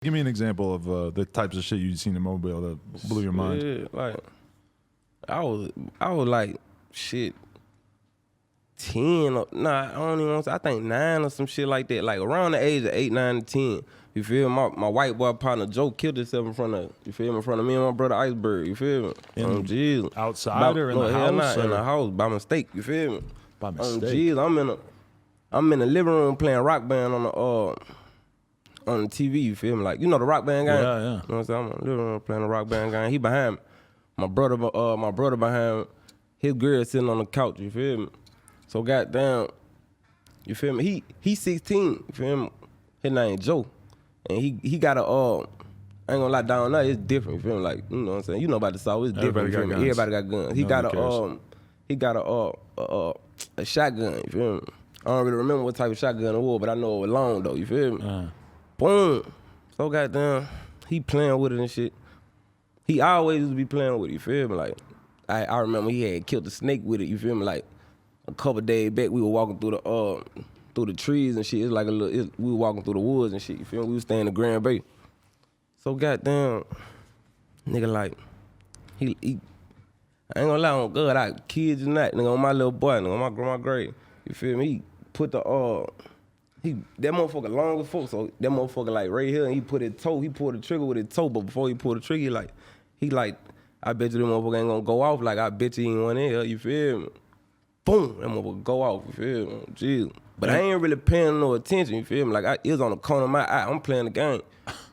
Give me an example of the types of shit you'd seen in Mobile that blew your mind. Yeah, like I was like shit 10 or, nah, I don't even want to say, I think 9 or some shit like that. Like around the age of 8, 9, and 10. You feel me? My white boy partner Joe killed himself in front of, you feel me, in front of me and my brother Iceberg, you feel me? Jesus. Outside or in the house? In the house, by mistake, you feel me? By mistake. Jesus, I'm in the living room playing Rock Band on the TV, you feel me? Like, you know the Rock Band game? Yeah. You know what I'm saying? I'm in the living room playing the Rock Band game. He behind me. My brother behind me. His girl sitting on the couch, you feel me? So goddamn, you feel me? He 16, you feel me? His name Joe. And he got a I ain't gonna lie, down there it's different, you feel me? Like, you know what I'm saying? You know about the South, it's different. Everybody got guns. He got a shotgun, you feel me? I don't really remember what type of shotgun it was, but I know it was long though, you feel me? Boom. So goddamn, he playing with it and shit. He always used to be playing with it, you feel me? Like, I remember he had killed a snake with it, you feel me? Like, a couple days back, we were walking through the trees and shit. It's like we were walking through the woods and shit, you feel me? We was staying in Grand Bay. So goddamn, nigga like, he I ain't gonna lie on God, I kid you not, nigga, on my little boy, nigga, on my grandma grave, you feel me? He put that motherfucker long as fuck, so that motherfucker like right here, and he pulled the trigger with his toe, but before he pulled the trigger, he like, I bet you that motherfucker ain't gonna go off, like I bet you he ain't one in here, you feel me? Boom, that motherfucker go off, you feel me? Jesus. But I ain't really paying no attention, you feel me? Like, it was on the corner of my eye. I'm playing the game.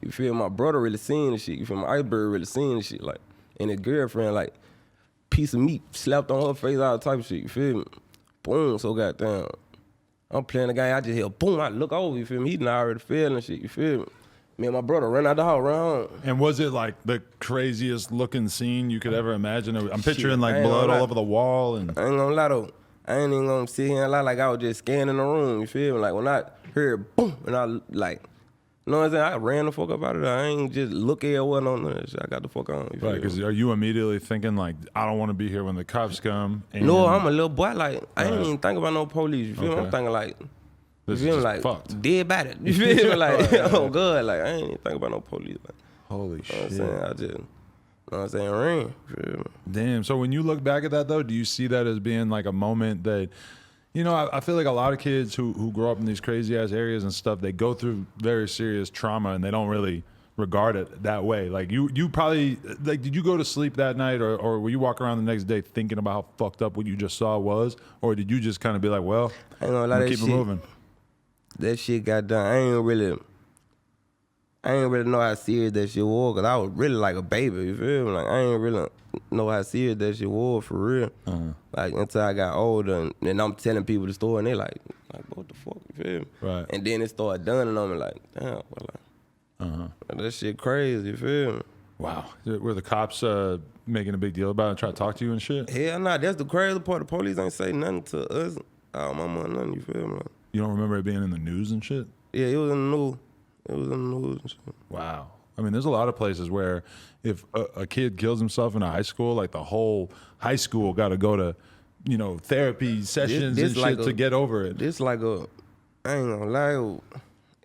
You feel me? My brother really seeing the shit. You feel me? My Iceberg really seeing the shit. Like, and his girlfriend, like, piece of meat slapped on her face, all type of shit, you feel me? Boom, so goddamn. I'm playing the game, I just hear boom, I look over, you feel me? He done already feeling shit, you feel me? Me and my brother ran out the house, ran home. And was it like the craziest looking scene you could ever imagine? I'm picturing like blood all over the wall. And I ain't gonna lie though. I ain't even gonna sit here and lie like I was just scanning the room, you feel me? Like when I heard boom, and I like, you know what I'm saying? I ran the fuck up out of there. I ain't just look at what on that shit. I got the fuck on. You right, because are you immediately thinking like, I don't want to be here when the cops come? And no, I'm a little boy. Like, I ain't even think about no police, you feel me? I'm thinking like, this you feel me? Like, fucked. dead by it. You feel me? Like, oh God, like, I ain't even think about no police. Like, holy shit. You know what I'm saying? You know what I'm saying? Ran. Feel me? Damn. So when you look back at that though, do you see that as being like a moment that, you know, I feel like a lot of kids who grow up in these crazy ass areas and stuff, they go through very serious trauma and they don't really regard it that way. Like you probably, like, did you go to sleep that night or were you walking around the next day thinking about how fucked up what you just saw was? Or did you just kind of be like, well, I ain't gonna lie, keep it moving? That shit got done. I ain't really know how serious that shit was, because I was really like a baby, you feel me? Like, I ain't really know how serious that shit was for real. Like, until I got older, and I'm telling people the story, and they like, what the fuck, you feel me? Right. And then it started dawning on me, like, damn, well, like, that shit crazy, you feel me? Wow. Were the cops making a big deal about it, trying to talk to you and shit? Hell nah, that's the crazy part. The police ain't say nothing to us. Oh, my mom, nothing, you feel me? Like, you don't remember it being in the news and shit? Yeah, it was in the news. It was in the news and shit. Wow. I mean, there's a lot of places where if a kid kills himself in a high school, like the whole high school got to go to, you know, therapy sessions and shit to get over it. This like I ain't gonna lie,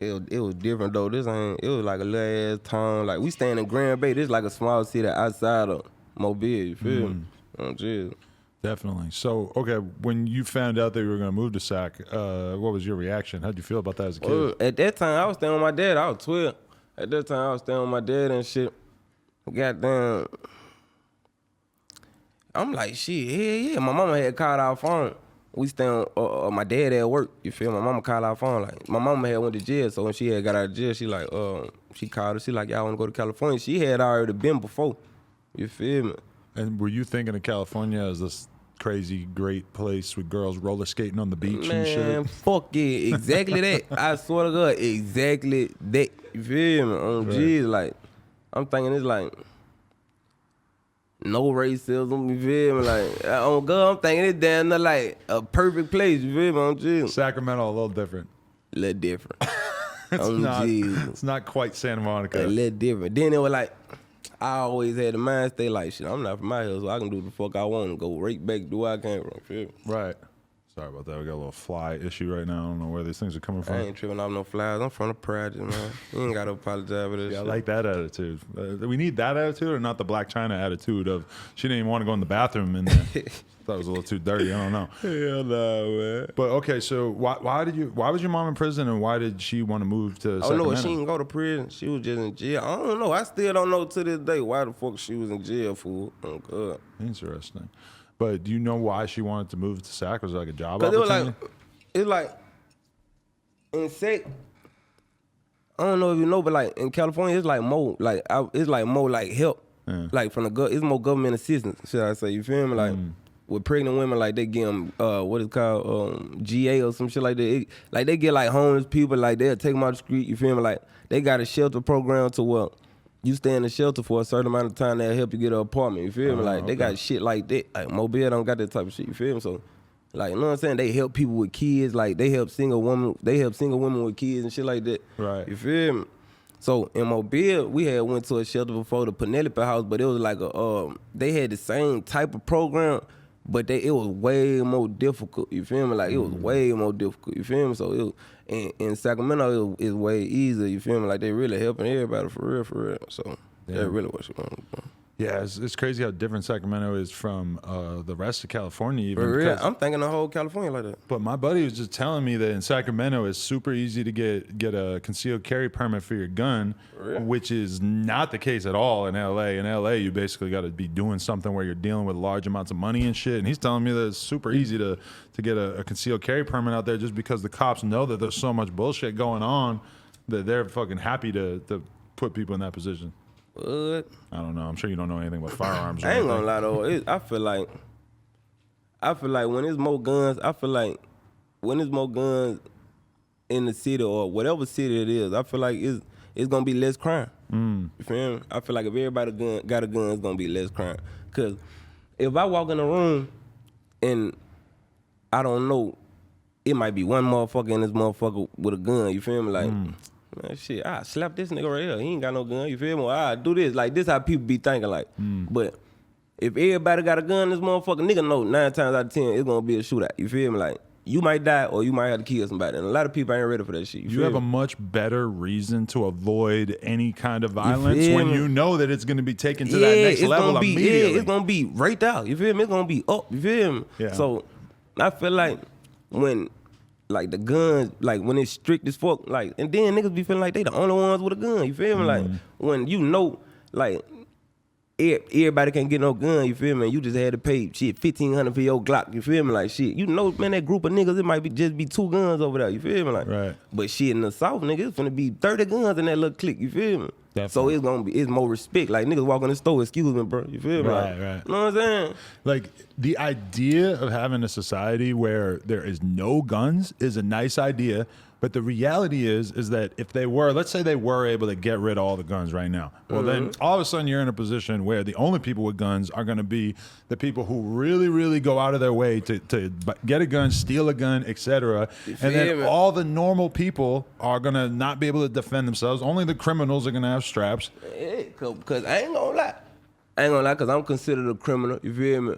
it was different though. It was like a little ass town. Like, we staying in Grand Bay. This like a small city outside of Mobile, you feel me? Oh, geez. Definitely. So, okay, when you found out that you were going to move to Sac, what was your reaction? How'd you feel about that as a kid? At that time, I was staying with my dad. I was 12. At that time, I was staying with my dad and shit. Goddamn. I'm like, shit, yeah. My mama had called our phone. We staying, my dad at work, you feel me? My mama called our phone. Like, my mama had went to jail, so when she had got out of jail, she like, she called her. She like, y'all want to go to California? She had already been before, you feel me? And were you thinking of California as this crazy, great place with girls roller skating on the beach and shit? Man, fuck yeah, exactly that. I swear to God, exactly that. You feel me? On G's, like, I'm thinking it's like no racism, you feel me? Like, on God, I'm thinking it's damn near like a perfect place, you feel me? On G's. Sacramento, a little different. A little different. It's not quite Santa Monica. A little different. Then it was like, I always had the mind stay like, shit, I'm not from my house, so I can do the fuck I want and go right back to where I came from, feel me? Right. Sorry about that. We got a little fly issue right now. I don't know where these things are coming from. I ain't tripping off no flies. I'm from the project, man. You ain't got to apologize for this Yeah, I shit. like that attitude. We need that attitude or not the Black China attitude of she didn't even want to go in the bathroom and thought it was a little too dirty. I don't know. Hell no, man. But okay, so why was your mom in prison and why did she want to move to Oh, Sacramento? no, she didn't go to prison. She was just in jail. I don't know. I still don't know to this day why the fuck she was in jail for. Oh, God. Interesting. But do you know why she wanted to move to Sac? Was it like a job Cause opportunity? it's like in Sac, I don't know if you know, but like in California, it's like more like help, like from the it's more government assistance. Should I say? You feel me? Like with pregnant women, like they get them what is called GA or some shit like that. Like they get like homeless people, like they'll take them out the street. You feel me? Like they got a shelter program to where you stay in the shelter for a certain amount of time, they'll help you get an apartment. You feel me? Like they got shit like that. Like Mobile don't got that type of shit. You feel me? So, like, you know what I'm saying? They help people with kids. Like they help single women. They help single women with kids and shit like that. Right. You feel me? So in Mobile, we had went to a shelter before, the Penelope House, but it was like they had the same type of program, but it was way more difficult. You feel me? Like it was way more difficult. You feel me? So it was, in Sacramento, it's way easier. You feel me? Like they really helping everybody for real. So that's really what she wanted. Yeah, it's crazy how different Sacramento is from the rest of California. Even For real, because- I'm thinking the whole California like that. But my buddy was just telling me that in Sacramento it's super easy to get a concealed carry permit for your gun, which is not the case at all in LA. In LA, you basically got to be doing something where you're dealing with large amounts of money and shit. And he's telling me that it's super easy to get a concealed carry permit out there just because the cops know that there's so much bullshit going on that they're fucking happy to put people in that position. What? I don't know. I'm sure you don't know anything about firearms. Or I ain't anything. gonna lie though. I feel like when there's more guns, I feel like when there's more guns in the city or whatever city it is, I feel like it's gonna be less crime. You feel me? I feel like if everybody got a gun, it's gonna be less crime. Cause if I walk in a room and I don't know, it might be one motherfucker in this motherfucker with a gun. You feel me? Like. Man, shit, I slap this nigga right here. He ain't got no gun. You feel me? I do this. Like, this how people be thinking. Like, but if everybody got a gun, this motherfucker nigga know 9 times out of 10 it's gonna be a shootout. You feel me? Like, you might die or you might have to kill somebody. And a lot of people ain't ready for that shit. You have a much better reason to avoid any kind of violence feel when me? you know that it's going to be taken to that next level immediately. Yeah, it's gonna be right there. You feel me? It's gonna be up. You feel me? Yeah. So I feel like when like the guns, like when it's strict as fuck, like, and then niggas be feeling like they the only ones with a gun. You feel me? Like when you know, like everybody can't get no gun. You feel me? You just had to pay shit $1,500 for your Glock. You feel me? Like shit, you know, man, that group of niggas, it might be just be 2 guns over there. You feel me? Like, Right. But shit in the South, nigga, it's finna be 30 guns in that little clique. You feel me? Definitely. So it's more respect. Like niggas walk in the store, excuse me, bro. You feel me? Right, Like, right. You know what I'm saying? Like the idea of having a society where there is no guns is a nice idea, but the reality is that if they were, let's say they were able to get rid of all the guns right now, well then all of a sudden you're in a position where the only people with guns are going to be the people who really, really go out of their way to get a gun, steal a gun, etc. And then feel me? all the normal people are going to not be able to defend themselves. Only the criminals are going to have straps. Yeah, cause I ain't gonna lie. Cause I'm considered a criminal, you feel me?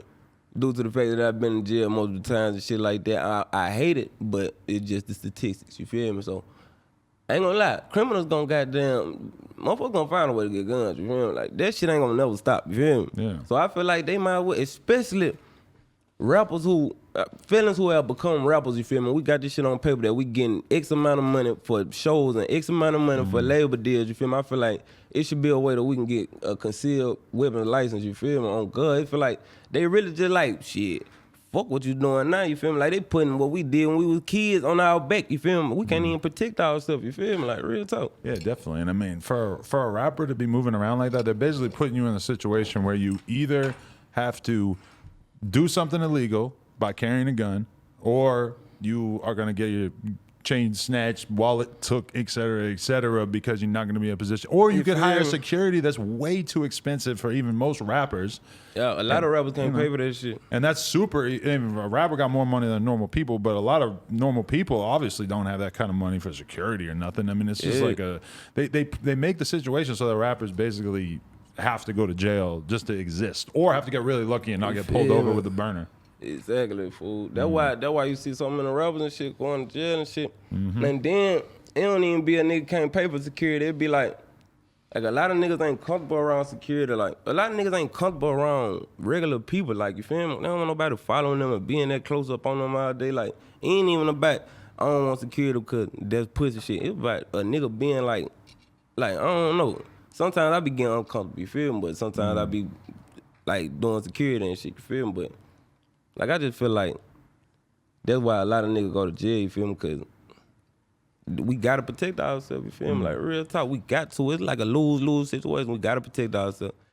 Due to the fact that I've been in jail multiple times and shit like that. I hate it, but it's just the statistics, you feel me? So I ain't gonna lie, criminals gonna motherfuckers gonna find a way to get guns, you feel me? Like that shit ain't gonna never stop, you feel me? Yeah. So I feel like they might well, especially rappers felons who have become rappers, you feel me? We got this shit on paper that we getting X amount of money for shows and X amount of money for labor deals, you feel me? I feel like it should be a way that we can get a concealed weapon license, you feel me? On God, I feel like they really just like, shit, fuck what you doing now, you feel me? Like they putting what we did when we was kids on our back, you feel me? We can't even protect ourselves, you feel me? Like real talk. Yeah, definitely. And I mean, for a rapper to be moving around like that, they're basically putting you in a situation where you either have to do something illegal by carrying a gun, or you are going to get your chain snatched, wallet took, et cetera, because you're not going to be in a position. Or you could feel hire me? security that's way too expensive for even most rappers. Yeah, a lot of rappers can't pay for that shit. And that's super. And a rapper got more money than normal people, but a lot of normal people obviously don't have that kind of money for security or nothing. I mean, it's just like they make the situation so the rappers basically have to go to jail just to exist, or have to get really lucky and not get pulled over with a burner. Exactly, fool. That's why you see so many rappers and shit going to jail and shit. And then it don't even be a nigga can't pay for security. It be like a lot of niggas ain't comfortable around security. Like a lot of niggas ain't comfortable around regular people. Like you feel me? They don't want nobody following them and being that close up on them all day. Like it ain't even about I don't want security because that's pussy shit. It's about a nigga being like I don't know. Sometimes I be getting uncomfortable, you feel me? But sometimes I be like doing security and shit, you feel me? But like I just feel like that's why a lot of niggas go to jail, you feel me? Cause we gotta protect ourselves, you feel me? Like real talk, we got to. It's like a lose-lose situation. We gotta protect ourselves.